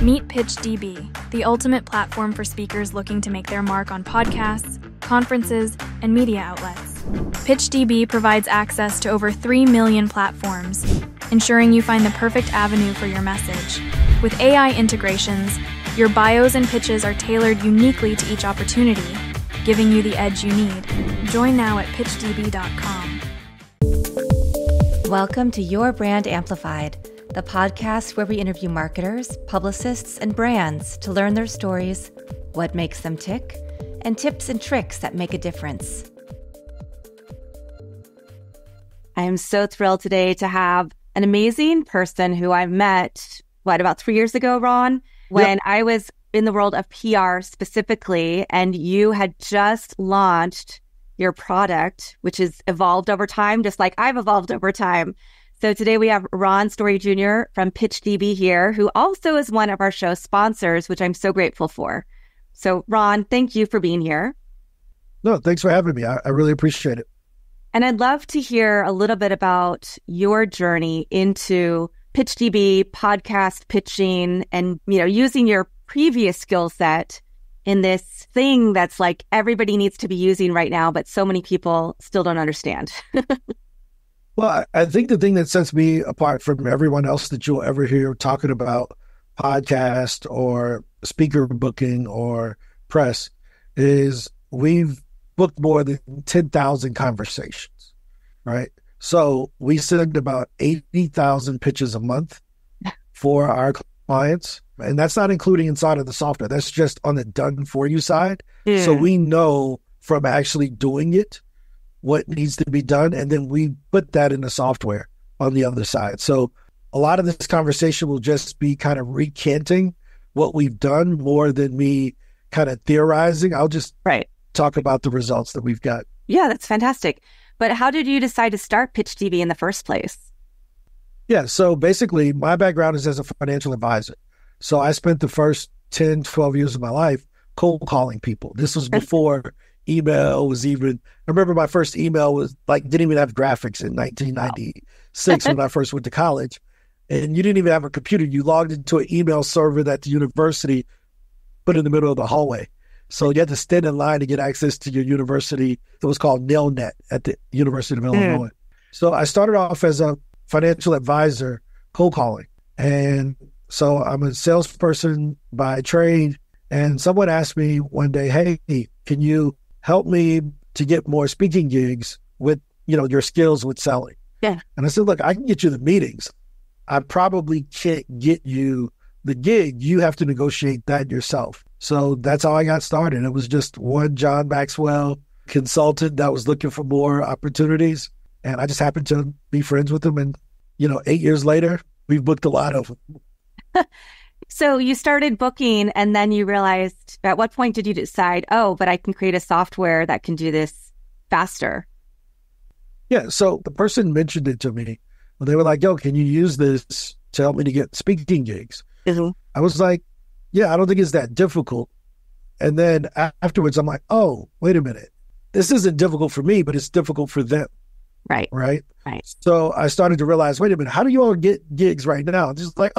Meet PitchDB, the ultimate platform for speakers looking to make their mark on podcasts, conferences, and media outlets. PitchDB provides access to over 3 million platforms, ensuring you find the perfect avenue for your message. With AI integrations, your bios and pitches are tailored uniquely to each opportunity, giving you the edge you need. Join now at pitchdb.com. Welcome to Your Brand Amplified, the podcast where we interview marketers, publicists, and brands to learn their stories, what makes them tick, and tips and tricks that make a difference. I am so thrilled today to have an amazing person who I met, about 3 years ago, Ron, when I was in the world of PR specifically, and you had just launched your product, which has evolved over time, just like I've evolved over time. So today we have Ron Story Jr. from PitchDB here, who also is one of our show sponsors, which I'm so grateful for. So Ron, thank you for being here. No, thanks for having me. I really appreciate it. And I'd love to hear a little bit about your journey into PitchDB, podcast pitching, and using your previous skill set in this thing that's like everybody needs to be using right now, but so many people still don't understand. Well, I think the thing that sets me apart from everyone else that you'll ever hear talking about podcast or speaker booking or press is we've booked more than 10,000 conversations, right? So we send about 80,000 pitches a month for our clients. And that's not including inside of the software. That's just on the done for you side. Yeah. So we know from actually doing it what needs to be done. And then we put that in the software on the other side. So a lot of this conversation will just be kind of recanting what we've done more than me kind of theorizing. I'll just talk about the results that we've got. Yeah, that's fantastic. But how did you decide to start PitchDB in the first place? Yeah, so basically my background is as a financial advisor. So I spent the first 10, 12 years of my life cold calling people. This was before email was even, I remember my first email was didn't even have graphics in 1996 when I first went to college. And you didn't even have a computer. You logged into an email server that the university put in the middle of the hallway. So you had to stand in line to get access to your university. It was called Nelnet at the University of Illinois. So I started off as a financial advisor cold calling. And so I'm a salesperson by trade. And someone asked me one day, hey, can you help me to get more speaking gigs with, your skills with selling? Yeah. And I said, look, I can get you the meetings. I probably can't get you the gig. You have to negotiate that yourself. So that's how I got started. It was just one John Maxwell consultant that was looking for more opportunities. And I just happened to be friends with him. And, 8 years later, we've booked a lot of them. So you started booking, and then you realized, at what point did you decide, but I can create a software that can do this faster? Yeah, so the person mentioned it to me. Well, they were like, yo, can you use this to help me to get speaking gigs? Mm-hmm. I was like, yeah, I don't think it's that difficult. And then afterwards, I'm like, oh, wait a minute. This isn't difficult for me, but it's difficult for them. Right. So I started to realize, wait a minute, how do you all get gigs right now? Just like,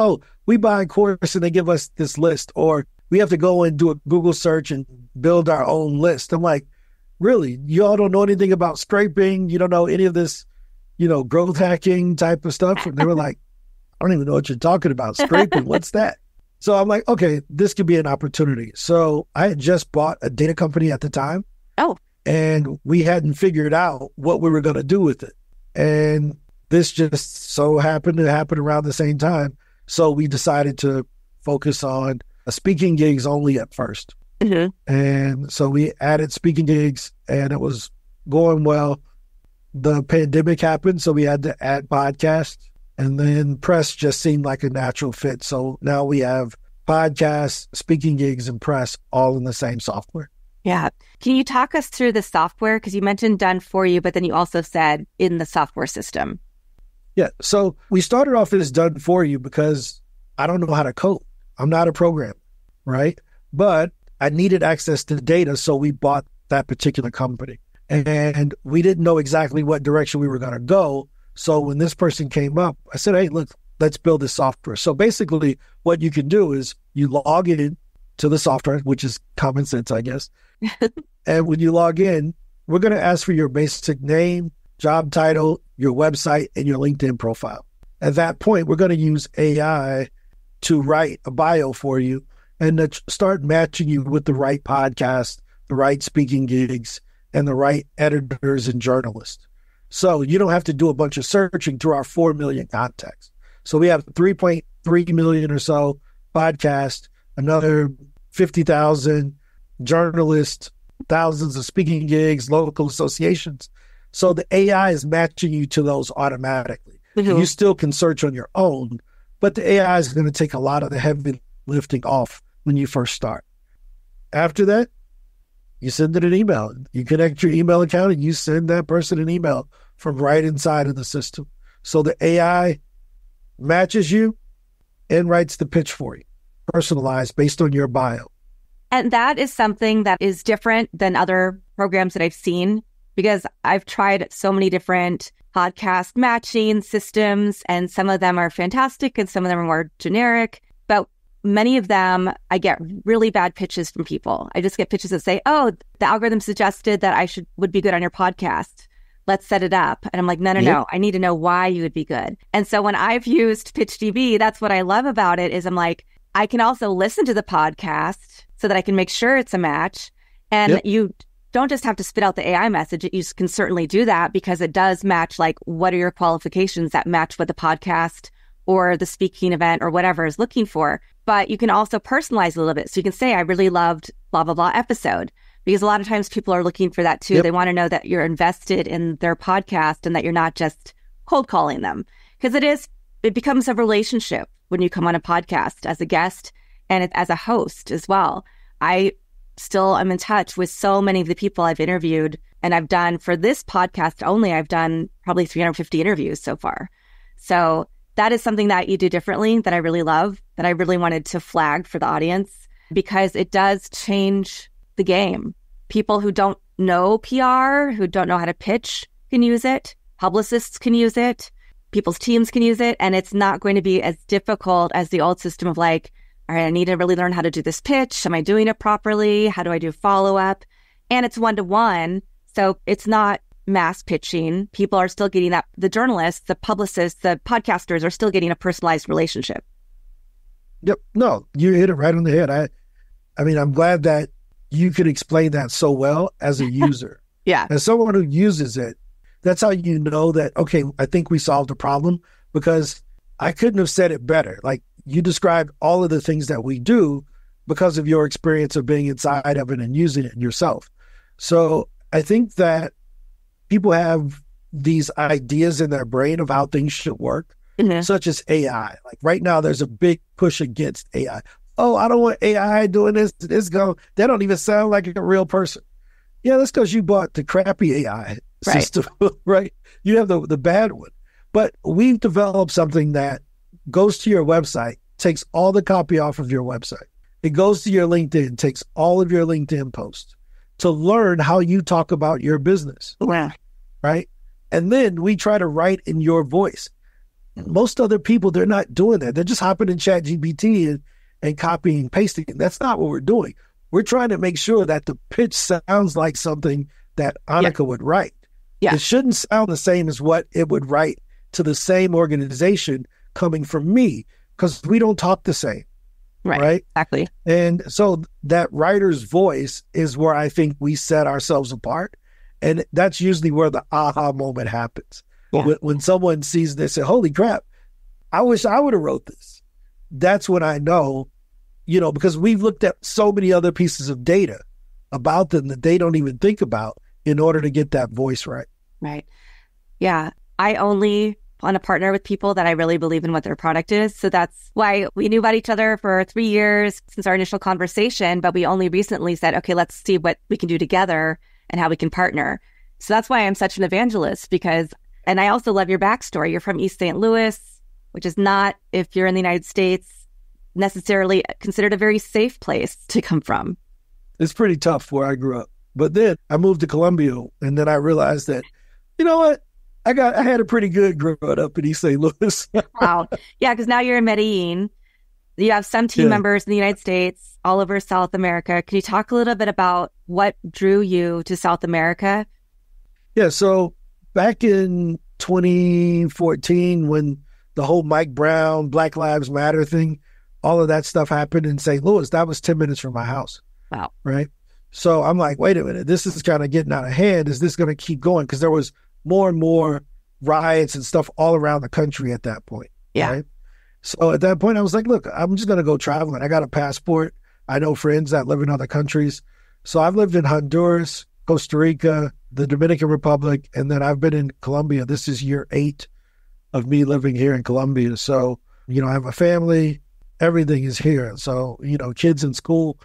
we buy a course and they give us this list, or we have to go and do a Google search and build our own list. I'm like, really? You all don't know anything about scraping? You don't know any of this, growth hacking type of stuff? And they were like, I don't even know what you're talking about. Scraping, what's that? So I'm like, okay, this could be an opportunity. So I had just bought a data company at the time. And we hadn't figured out what we were going to do with it. And this just so happened to happen around the same time. So we decided to focus on speaking gigs only at first. Mm-hmm. And so we added speaking gigs and it was going well. The pandemic happened, so we had to add podcasts. And then press just seemed like a natural fit. So now we have podcasts, speaking gigs, and press all in the same software. Yeah. Can you talk us through the software? Because you mentioned done for you, but then you also said in the software system. Yeah. So we started off as done for you because I don't know how to code. I'm not a programmer, right? But I needed access to data, so we bought that particular company. And we didn't know exactly what direction we were going to go. So when this person came up, I said, hey, look, let's build this software. So basically what you can do is you log in to the software, which is common sense, I guess. And when you log in, we're going to ask for your basic name, job title, your website, and your LinkedIn profile. At that point, we're going to use AI to write a bio for you and to start matching you with the right podcast, the right speaking gigs, and the right editors and journalists. So you don't have to do a bunch of searching through our 4 million contacts. So we have 3.3 million or so podcasts, another 50,000 journalists, thousands of speaking gigs, local associations. So the AI is matching you to those automatically. Mm-hmm. You still can search on your own, but the AI is going to take a lot of the heavy lifting off when you first start. After that, you send it an email. You connect your email account and you send that person an email from right inside of the system. So the AI matches you and writes the pitch for you, personalized based on your bio. And that is something that is different than other programs that I've seen, because I've tried so many different podcast matching systems, and some of them are fantastic and some of them are more generic. But many of them, I get really bad pitches from people. I just get pitches that say, oh, the algorithm suggested that I would be good on your podcast. Let's set it up. And I'm like, no. I need to know why you would be good. And so when I've used PitchDB, that's what I love about it is I'm like, I can also listen to the podcast so that I can make sure it's a match. And you don't just have to spit out the AI message. You can certainly do that because it does match, like, what are your qualifications that match what the podcast or the speaking event or whatever is looking for. But you can also personalize a little bit. So you can say, I really loved blah, blah, blah episode, because a lot of times people are looking for that too. Yep. They want to know that you're invested in their podcast and that you're not just cold calling them, because it becomes a relationship when you come on a podcast as a guest and as a host as well. I still am in touch with so many of the people I've interviewed, and I've done for this podcast only, I've done probably 350 interviews so far. So that is something that you do differently that I really love, that I really wanted to flag for the audience, because it does change the game. People who don't know PR, who don't know how to pitch can use it. Publicists can use it. People's teams can use it. And it's not going to be as difficult as the old system of like, all right, I need to really learn how to do this pitch. Am I doing it properly? How do I do follow-up? And it's one-to-one. So it's not mass pitching. People are still getting that. The journalists, the publicists, the podcasters are still getting a personalized relationship. Yep. No, you hit it right on the head. I mean, I'm glad that you could explain that so well as a user. Yeah. As someone who uses it, that's how you know that, okay, I think we solved the problem, because I couldn't have said it better. Like, you described all of the things that we do because of your experience of being inside of it and using it yourself. So I think that people have these ideas in their brain of how things should work, such as AI. Like right now, there's a big push against AI. Oh, I don't want AI doing this. They don't even sound like a real person. Yeah, that's because you bought the crappy AI system, right? You have the bad one. But we've developed something that goes to your website, takes all the copy off of your website. It goes to your LinkedIn, takes all of your LinkedIn posts to learn how you talk about your business. Wow. Right? And then we try to write in your voice. Most other people, they're not doing that. They're just hopping in ChatGPT and copying and pasting. That's not what we're doing. We're trying to make sure that the pitch sounds like something that Annika would write. Yeah. It shouldn't sound the same as what it would write to the same organization coming from me, because we don't talk the same. Right? Exactly. And so that writer's voice is where I think we set ourselves apart. And that's usually where the aha moment happens. Yeah. When someone sees this and, holy crap, I wish I would have wrote this. That's when I know, because we've looked at so many other pieces of data about them that they don't even think about in order to get that voice right. Right. Yeah. I only want to partner with people that I really believe in what their product is. So that's why we knew about each other for 3 years since our initial conversation, but we only recently said, okay, let's see what we can do together and how we can partner. So that's why I'm such an evangelist, and I also love your backstory. You're from East St. Louis, which is not, if you're in the United States, necessarily considered a very safe place to come from. It's pretty tough where I grew up. But then I moved to Columbia, and then I realized that, you know what? I had a pretty good growing up in East St. Louis. Wow. Yeah, because now you're in Medellin. You have some team members in the United States, all over South America. Can you talk a little bit about what drew you to South America? Yeah, so back in 2014, when the whole Mike Brown, Black Lives Matter thing, all of that stuff happened in St. Louis, that was 10 minutes from my house. Wow. Right? So I'm like, wait a minute, this is kind of getting out of hand. Is this going to keep going? Because there was more and more riots and stuff all around the country at that point. Yeah. Right? So at that point, I was like, look, I'm just going to go traveling. I got a passport. I know friends that live in other countries. So I've lived in Honduras, Costa Rica, the Dominican Republic, and then I've been in Colombia. This is year 8 of me living here in Colombia. So, I have a family. Everything is here. So, kids in school,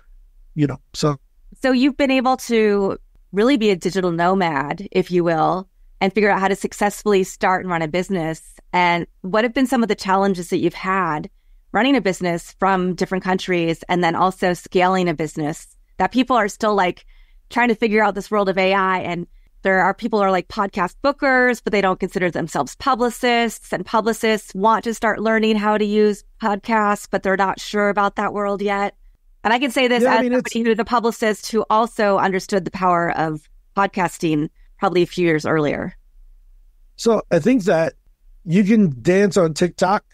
so. So you've been able to really be a digital nomad, if you will, and figure out how to successfully start and run a business. And what have been some of the challenges that you've had running a business from different countries and then also scaling a business that people are still like trying to figure out this world of AI? And there are people who are like podcast bookers, but they don't consider themselves publicists, and publicists want to start learning how to use podcasts, but they're not sure about that world yet. And I can say this as somebody who's a publicist who also understood the power of podcasting probably a few years earlier. So I think that you can dance on TikTok,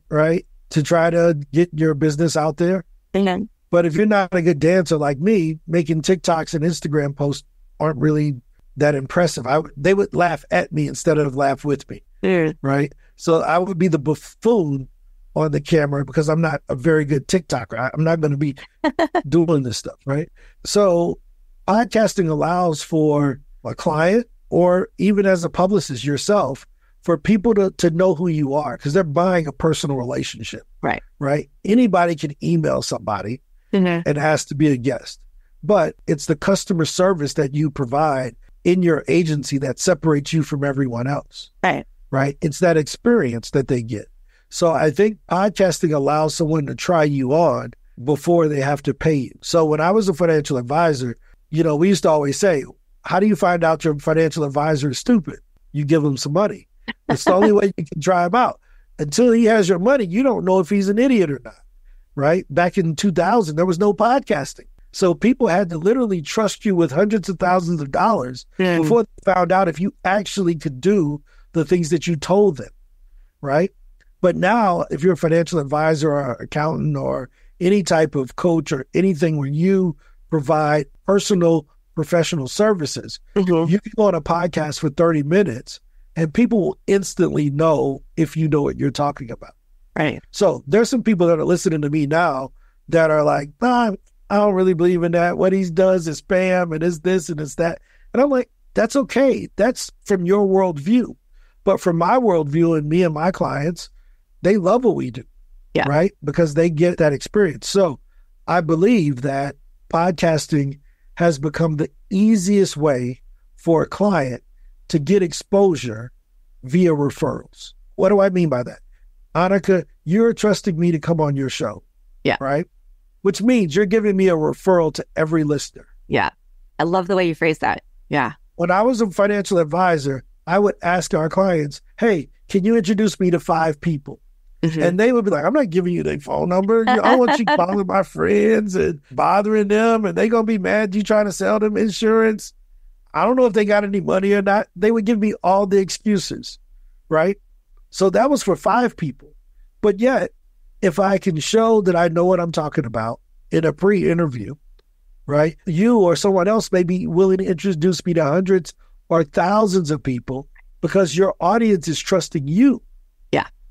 right, to try to get your business out there. Mm-hmm. But if you're not a good dancer like me, making TikToks and Instagram posts aren't really that impressive. They would laugh at me instead of laugh with me, right? So I would be the buffoon on the camera because I'm not a very good TikToker. I'm not going to be doing this stuff, right? So podcasting allows for a client or even as a publicist yourself for people to know who you are because they're buying a personal relationship, right? Anybody can email somebody and ask to be a guest, but it's the customer service that you provide in your agency that separates you from everyone else, right? It's that experience that they get. So I think podcasting allows someone to try you on before they have to pay you. So when I was a financial advisor, we used to always say, how do you find out your financial advisor is stupid? You give him some money. It's the only way you can try him out. Until he has your money, you don't know if he's an idiot or not, right? Back in 2000, there was no podcasting. So people had to literally trust you with hundreds of thousands of dollars before they found out if you actually could do the things that you told them, right? But now, if you're a financial advisor or accountant or any type of coach or anything where you provide personal professional services, you can go on a podcast for 30 minutes and people will instantly know if you know what you're talking about. Right. So there's some people that are listening to me now that are like, I don't really believe in that. What he does is spam and is this and is that. And I'm like, that's okay. That's from your worldview. But from my worldview and me and my clients, they love what we do, right? Because they get that experience. So I believe that podcasting has become the easiest way for a client to get exposure via referrals. What do I mean by that? Annika, you're trusting me to come on your show, right? Which means you're giving me a referral to every listener. Yeah. I love the way you phrase that. Yeah. When I was a financial advisor, I would ask our clients, hey, can you introduce me to 5 people? And they would be like, I'm not giving you their phone number. I don't want you calling my friends and bothering them. And they're going to be mad you trying to sell them insurance. I don't know if they got any money or not. They would give me all the excuses, right? So that was for 5 people. But yet, if I can show that I know what I'm talking about in a pre-interview, right? You or someone else may be willing to introduce me to hundreds or thousands of people because your audience is trusting you.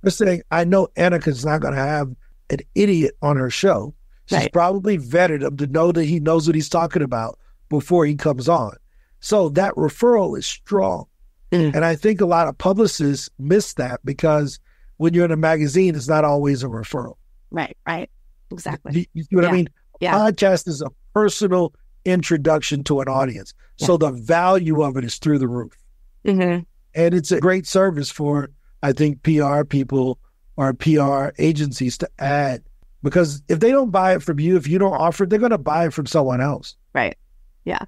They're saying, I know Annika's not going to have an idiot on her show. She's probably vetted him to know that he knows what he's talking about before he comes on. So that referral is strong. And I think a lot of publicists miss that because when you're in a magazine, it's not always a referral. Right. Exactly. You see what I mean? A podcast is a personal introduction to an audience. So the value of it is through the roof. And it's a great service for, I think, PR people or PR agencies to add. Because if they don't buy it from you, if you don't offer it, they're going to buy it from someone else. Right. Yeah.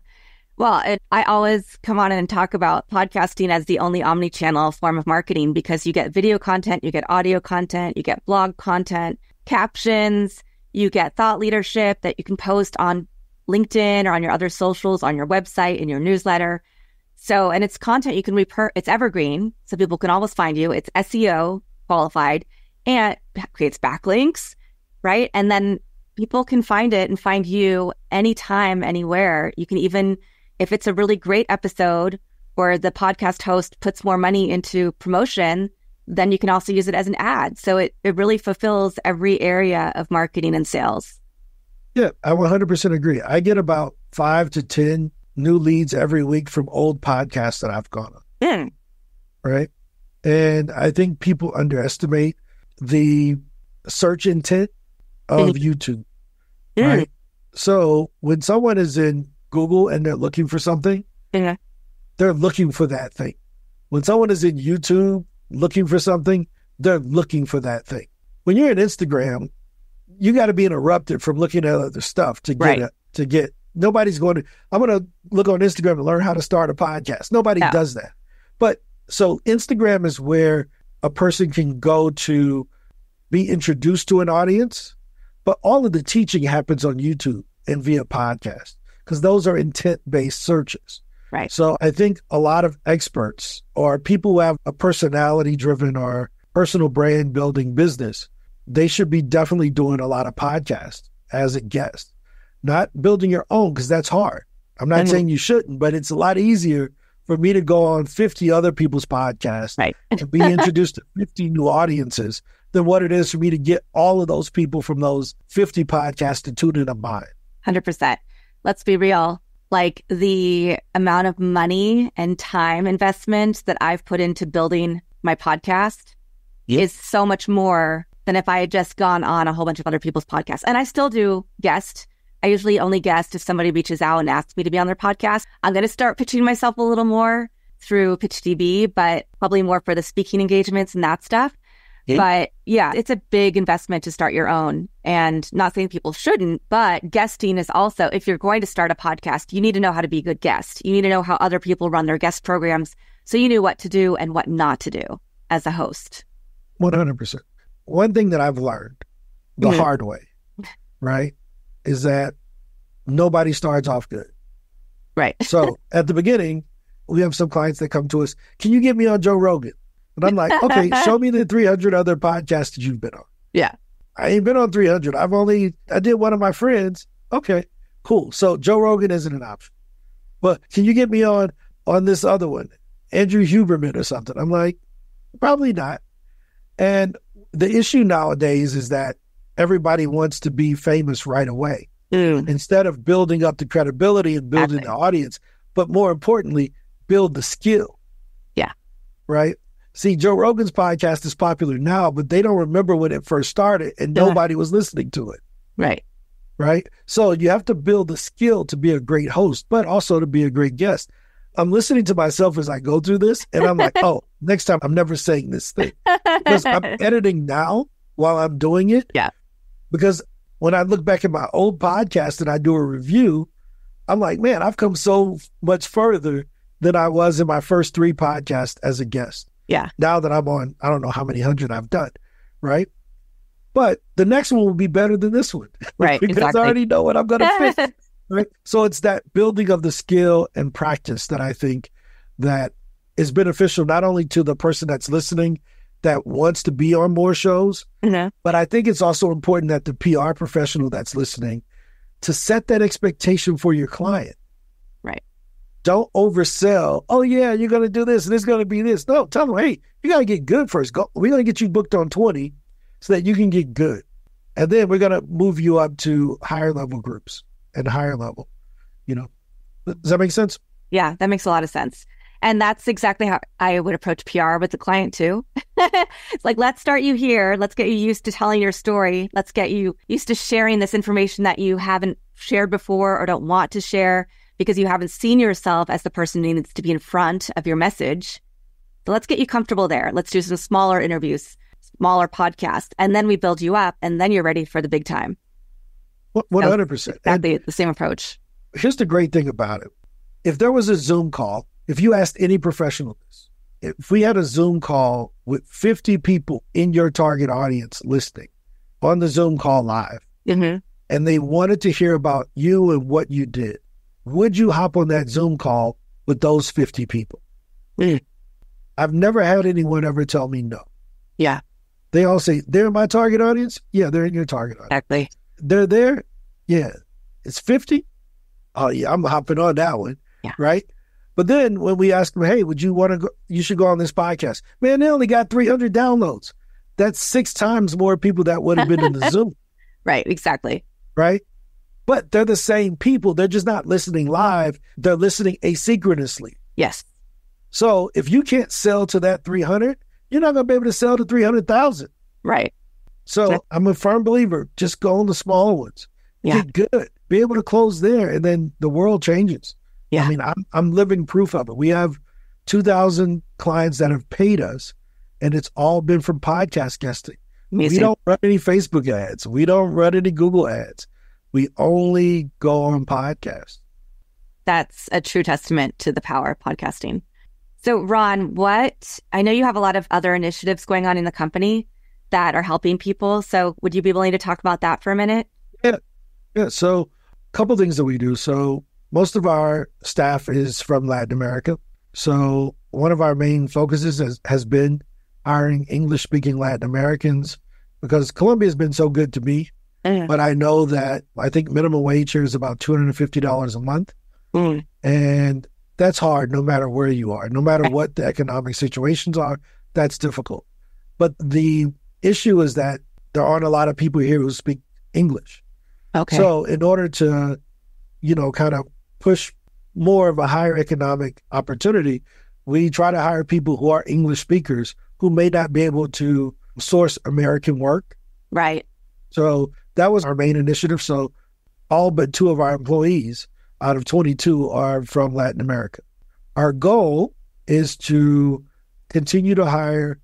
Well, I always come on and talk about podcasting as the only omni-channel form of marketing because you get video content, you get audio content, you get blog content, captions, you get thought leadership that you can post on LinkedIn or on your other socials, on your website, in your newsletter. So, and it's content you can it's evergreen, so people can always find you. It's SEO qualified and creates backlinks, right? And then people can find it and find you anytime, anywhere. You can even, if it's a really great episode where the podcast host puts more money into promotion, then you can also use it as an ad. So it really fulfills every area of marketing and sales. Yeah, I 100% agree. I get about 5 to 10 new leads every week from old podcasts that I've gone on. Right? And I think people underestimate the search intent of YouTube. Right? So when someone is in Google and they're looking for something, they're looking for that thing. When someone is in YouTube looking for something, they're looking for that thing. When you're in Instagram, you got to be interrupted from looking at other stuff to get, nobody's going to, I'm going to look on Instagram and learn how to start a podcast. Nobody does that. But so Instagram is where a person can go to be introduced to an audience, but all of the teaching happens on YouTube and via podcast because those are intent-based searches. Right. So I think a lot of experts or people who have a personality-driven or personal brand-building business, they should be definitely doing a lot of podcasts as a guest, not building your own because that's hard. I'm not saying you shouldn't, but it's a lot easier for me to go on 50 other people's podcasts and be introduced to 50 new audiences than what it is for me to get all of those people from those 50 podcasts to tune in on mine. 100%. Let's be real. Like the amount of money and time investment that I've put into building my podcast is so much more than if I had just gone on a whole bunch of other people's podcasts. And I still do guest. I usually only guest if somebody reaches out and asks me to be on their podcast. I'm going to start pitching myself a little more through PitchDB, but probably more for the speaking engagements and that stuff. But yeah, it's a big investment to start your own, and not saying people shouldn't, but guesting is also, if you're going to start a podcast, you need to know how to be a good guest. You need to know how other people run their guest programs so you know what to do and what not to do as a host. 100%. One thing that I've learned the hard way, right, is that nobody starts off good. Right. So at the beginning, we have some clients that come to us, can you get me on Joe Rogan? And I'm like, okay, show me the 300 other podcasts that you've been on. Yeah. I ain't been on 300. I did one of my friends. Okay, cool. So Joe Rogan isn't an option. But can you get me on this other one, Andrew Huberman or something? I'm like, probably not. And the issue nowadays is that everybody wants to be famous right away instead of building up the credibility and building the audience, but more importantly, build the skill. Yeah. Right? See, Joe Rogan's podcast is popular now, but they don't remember when it first started and nobody was listening to it. Right. Right? So you have to build the skill to be a great host, but also to be a great guest. I'm listening to myself as I go through this, and I'm like, oh, next time I'm never saying this thing. Because I'm editing now while I'm doing it. Yeah. Because when I look back at my old podcast and I do a review, I'm like, man, I've come so much further than I was in my first 3 podcasts as a guest. Yeah. Now that I'm on, I don't know how many hundred I've done, right? But the next one will be better than this one. Right, because exactly. I already know what I'm going to fix. Right? So it's that building of the skill and practice that I think that is beneficial not only to the person that's listening that wants to be on more shows, but I think it's also important that the PR professional that's listening to set that expectation for your client. Right. Don't oversell. Oh, yeah, you're going to do this and it's going to be this. No, tell them, hey, you got to get good first. We're going to get you booked on 20 so that you can get good. And then we're going to move you up to higher level groups and higher level. You know, does that make sense? Yeah, that makes a lot of sense. And that's exactly how I would approach PR with the client too. It's like, let's start you here. Let's get you used to telling your story. Let's get you used to sharing this information that you haven't shared before or don't want to share, because you haven't seen yourself as the person who needs to be in front of your message. So let's get you comfortable there. Let's do some smaller interviews, smaller podcasts, and then we build you up, and then you're ready for the big time. 100%. Exactly the same approach. Here's the great thing about it. if there was a Zoom call, if you asked any professional this, if we had a Zoom call with 50 people in your target audience listening on the Zoom call live, and they wanted to hear about you and what you did, would you hop on that Zoom call with those 50 people? I've never had anyone ever tell me no. Yeah. They all say, they're in my target audience? Yeah, they're in your target audience. Exactly. They're there? Yeah. It's 50? Oh, yeah, I'm hopping on that one. Yeah. Right? But then when we ask them, hey, would you want to go? You should go on this podcast. Man, they only got 300 downloads. That's 6 times more people that would have been in the Zoom. Right, exactly. Right? But they're the same people. They're just not listening live. They're listening asynchronously. Yes. So if you can't sell to that 300, you're not going to be able to sell to 300,000. Right. So I'm a firm believer. Just go on the smaller ones. Yeah. Get good. Be able to close there, and then the world changes. Yeah. I mean, I'm living proof of it. We have 2,000 clients that have paid us, and it's all been from podcast guesting. Amazing. We don't run any Facebook ads. We don't run any Google ads. We only go on podcasts. That's a true testament to the power of podcasting. So, Ron, I know you have a lot of other initiatives going on in the company that are helping people. So would you be willing to talk about that for a minute? Yeah. So a couple things that we do. So most of our staff is from Latin America. So one of our main focuses has been hiring English-speaking Latin Americans, because Colombia has been so good to me. But I know that I think minimum wage here is about $250 a month. And that's hard no matter where you are, no matter what the economic situations are, that's difficult. But the issue is that there aren't a lot of people here who speak English. Okay. So in order to, kind of push more of a higher economic opportunity, we try to hire people who are English speakers who may not be able to source American work. Right. So that was our main initiative. So all but 2 of our employees out of 22 are from Latin America. Our goal is to continue to hire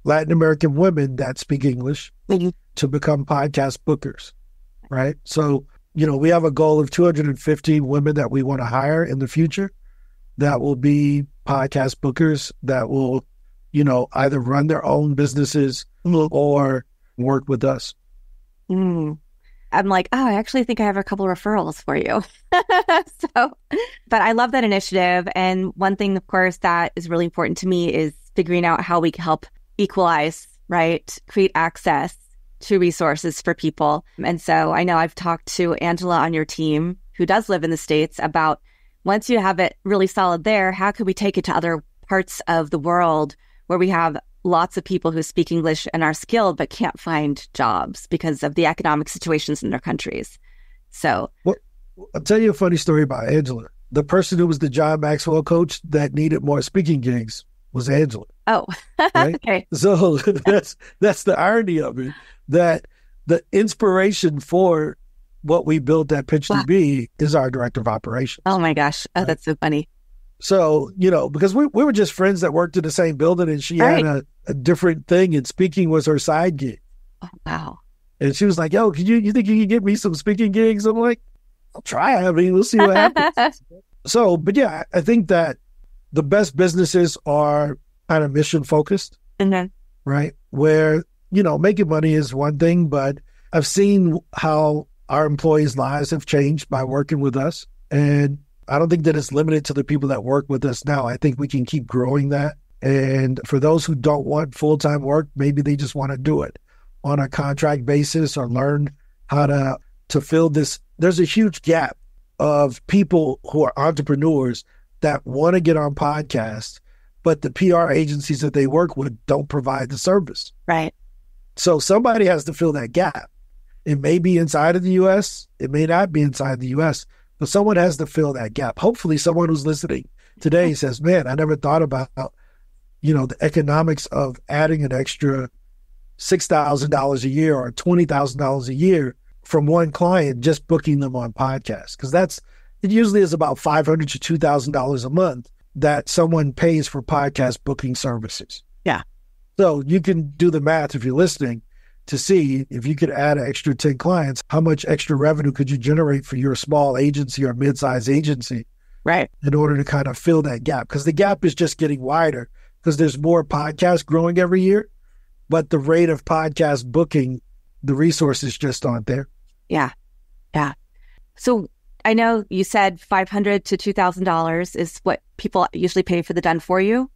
Latin American women that speak English to become podcast bookers, right? So, we have a goal of 250 women that we want to hire in the future that will be podcast bookers that will, either run their own businesses or work with us. I'm like, I actually think I have a couple of referrals for you. But I love that initiative. And one thing, of course, that is really important to me is figuring out how we can help equalize, right? Create access to resources for people. And so I know I've talked to Angela on your team, who does live in the States, about once you have it really solid there, how could we take it to other parts of the world where we have lots of people who speak English and are skilled but can't find jobs because of the economic situations in their countries. So, well, I'll tell you a funny story about Angela. The person who was the John Maxwell coach that needed more speaking gigs was Angela. Oh, right? Okay. So that's the irony of it, that the inspiration for what we built at PitchDB is our director of operations. Oh my gosh. Oh, right? That's so funny. So, because we were just friends that worked in the same building, and she had a different thing, and speaking was her side gig. Oh, wow. And she was like, yo, you think you can get me some speaking gigs? I'm like, I'll try. I mean, we'll see what happens. So, but yeah, I think that the best businesses are kind of mission focused, right? Where, making money is one thing, but I've seen how our employees' lives have changed by working with us. And I don't think that it's limited to the people that work with us now. I think we can keep growing that. And for those who don't want full-time work, maybe they just want to do it on a contract basis or learn how to fill this. There's a huge gap of people who are entrepreneurs that want to get on podcasts, but the PR agencies that they work with don't provide the service. Right. So somebody has to fill that gap. It may be inside of the U.S. It may not be inside the U.S., but someone has to fill that gap. Hopefully someone who's listening today says, man, I never thought about, the economics of adding an extra $6,000 a year or $20,000 a year from one client, just booking them on podcasts. Because it usually is about $500 to $2,000 a month that someone pays for podcast booking services. Yeah. So you can do the math if you're listening to see if you could add an extra 10 clients, how much extra revenue could you generate for your small agency or mid-sized agency Right. in order to kind of fill that gap. Because the gap is just getting wider because there's more podcasts growing every year, but the rate of podcast booking, the resources just aren't there. Yeah. Yeah. So I know you said $500 to $2,000 is what people usually pay for the done for you.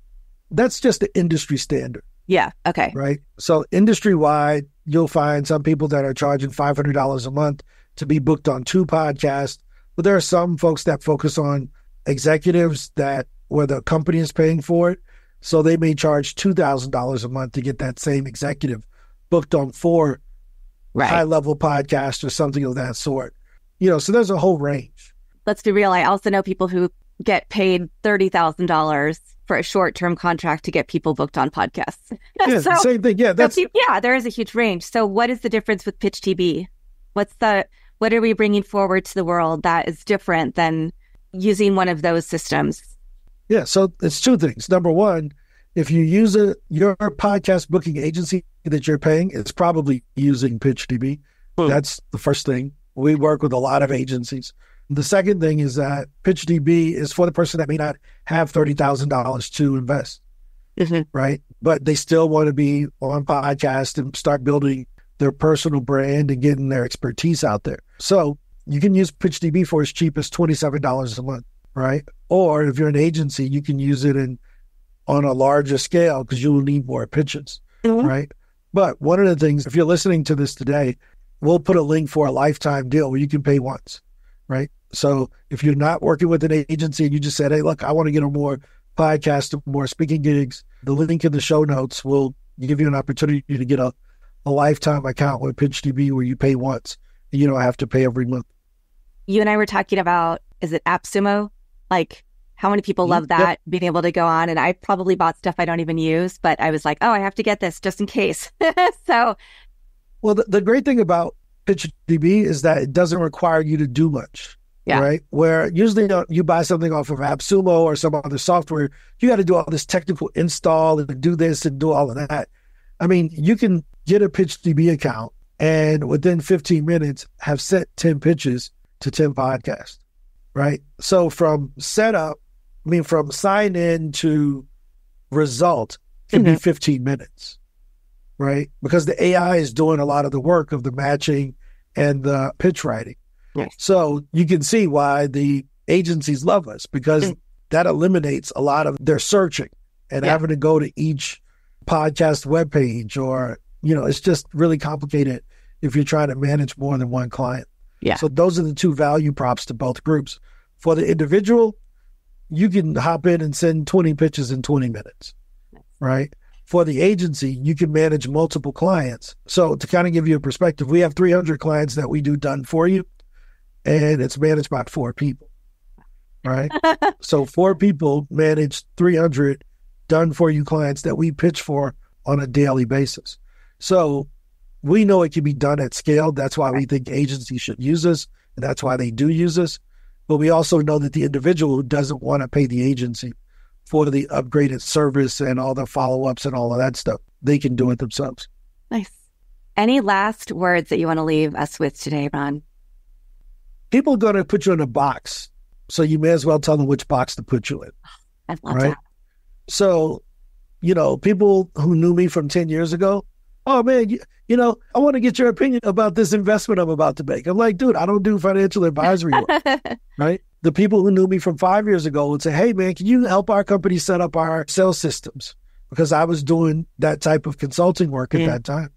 That's just the industry standard. Yeah. Okay. Right. So industry wide, you'll find some people that are charging $500 a month to be booked on 2 podcasts. But there are some folks that focus on executives that where the company is paying for it. So they may charge $2,000 a month to get that same executive booked on 4 high-level podcasts or something of that sort. So there's a whole range. Let's be real. I also know people who get paid $30,000 for a short-term contract to get people booked on podcasts. Yeah, so, same thing. Yeah, there is a huge range. So what is the difference with PitchDB? What are we bringing forward to the world that is different than using one of those systems? Yeah, so it's 2 things. Number one, if you use your podcast booking agency that you're paying, it's probably using PitchDB. That's the first thing. We work with a lot of agencies. The second thing is that PitchDB is for the person that may not have $30,000 to invest, right? But they still want to be on podcast and start building their personal brand and getting their expertise out there. So you can use PitchDB for as cheap as $27 a month, right? Or if you're an agency, you can use it on a larger scale because you will need more pitches, right? But one of the things, if you're listening to this today, we'll put a link for a lifetime deal where you can pay once, right? So if you're not working with an agency and you just said, hey, look, I want to get on more podcasts, more speaking gigs, the link in the show notes will give you an opportunity to get a lifetime account with PitchDB where you pay once and you don't have to pay every month. You and I were talking about, is it AppSumo? Like how many people love that, being able to go on, and I probably bought stuff I don't even use, but I was like, oh, I have to get this just in case. So. Well, the great thing about PitchDB is that it doesn't require you to do much, right? Where usually you buy something off of AppSumo or some other software, you got to do all this technical install and do this and do all of that. I mean, you can get a PitchDB account and within 15 minutes have sent 10 pitches to 10 podcasts, right? So from from sign in to result can be 15 minutes. Right? Because the AI is doing a lot of the work of the matching and the pitch writing. Yes. So you can see why the agencies love us because that eliminates a lot of their searching and having to go to each podcast webpage or, it's just really complicated if you're trying to manage more than one client. Yeah. So those are the 2 value props to both groups. For the individual, you can hop in and send 20 pitches in 20 minutes, right? For the agency, you can manage multiple clients. So to kind of give you a perspective, we have 300 clients that we do done for you, and it's managed by 4 people, right? So 4 people manage 300 done for you clients that we pitch for on a daily basis. So we know it can be done at scale. That's why we think agencies should use us, and that's why they do use us. But we also know that the individual who doesn't want to pay the agency for the upgraded service and all the follow-ups and all of that stuff, they can do it themselves. Nice. Any last words that you want to leave us with today, Ron? People are going to put you in a box, so you may as well tell them which box to put you in. I love that. So, people who knew me from 10 years ago, oh man, I want to get your opinion about this investment I'm about to make. I'm like, dude, I don't do financial advisory work, right? The people who knew me from 5 years ago would say, hey, man, can you help our company set up our sales systems? Because I was doing that type of consulting work at that time.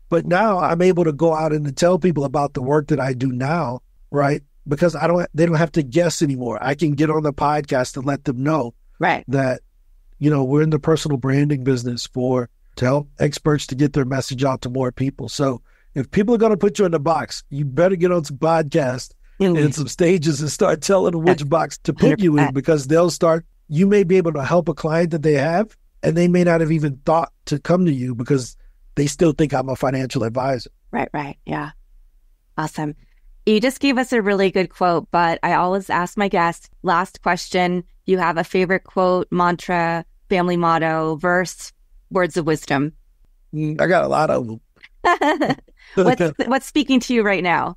But now I'm able to go out and to tell people about the work that I do now, right? Because they don't have to guess anymore. I can get on the podcast and let them know that, we're in the personal branding business to help experts to get their message out to more people. So if people are going to put you in the box, you better get on some podcasts and some stages and start telling them which box to put you in, because you may be able to help a client that they have, and they may not have even thought to come to you because they still think I'm a financial advisor. Right. Yeah. Awesome. You just gave us a really good quote, but I always ask my guests, last question, you have a favorite quote, mantra, family motto, verse, words of wisdom? I got a lot of them. What's speaking to you right now?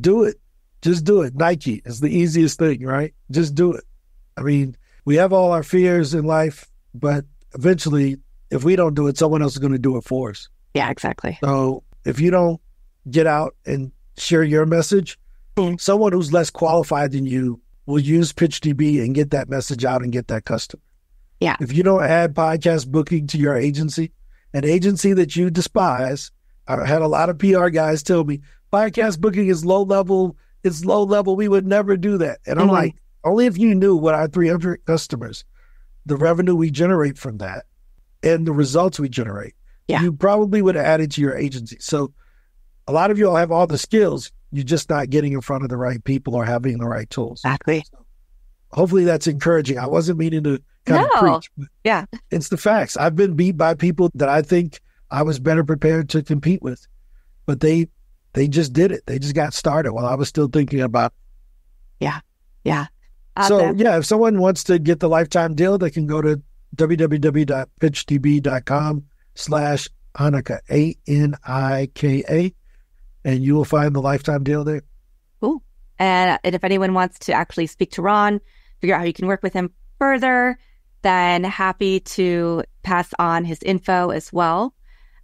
Do it. Just do it. Nike is the easiest thing, right? Just do it. I mean, we have all our fears in life, but eventually, if we don't do it, someone else is going to do it for us. Yeah, exactly. So if you don't get out and share your message, someone who's less qualified than you will use PitchDB and get that message out and get that customer. Yeah. If you don't add podcast booking to your agency, an agency that you despise, I had a lot of PR guys tell me, podcast booking is low level. It's low level. We would never do that. And I'm like, only if you knew what our 300 customers, the revenue we generate from that and the results we generate, you probably would have added to your agency. So a lot of you all have all the skills. You're just not getting in front of the right people or having the right tools. Exactly. So hopefully that's encouraging. I wasn't meaning to kind of preach. But it's the facts. I've been beat by people that I think I was better prepared to compete with, but they just did it. They just got started while I was still thinking about it. Yeah. So if someone wants to get the lifetime deal, they can go to www.pitchdb.com/Anika, ANIKA, and you will find the lifetime deal there. Cool. And if anyone wants to actually speak to Ron, figure out how you can work with him further, then happy to pass on his info as well.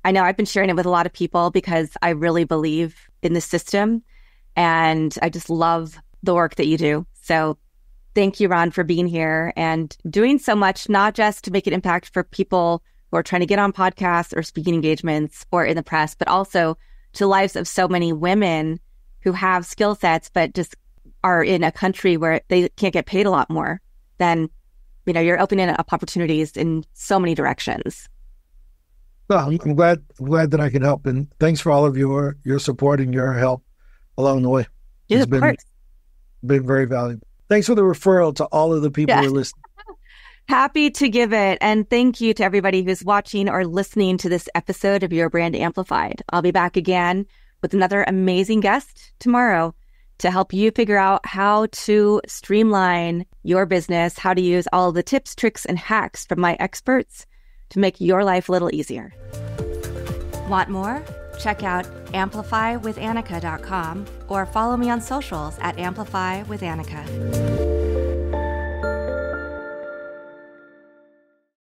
I know I've been sharing it with a lot of people because I really believe in the system and I just love the work that you do. So thank you, Ron, for being here and doing so much, not just to make an impact for people who are trying to get on podcasts or speaking engagements or in the press, but also to the lives of so many women who have skill sets, but just are in a country where they can't get paid a lot more. Then, you're opening up opportunities in so many directions. Well, I'm glad that I can help, and thanks for all of your support and your help along the way. Yeah, of course. Been very valuable. Thanks for the referral to all of the people who are listening. Happy to give it. And thank you to everybody who's watching or listening to this episode of Your Brand Amplified. I'll be back again with another amazing guest tomorrow to help you figure out how to streamline your business, how to use all of the tips, tricks, and hacks from my experts to make your life a little easier. Want more? Check out amplifywithanika.com or follow me on socials at amplifywithanika.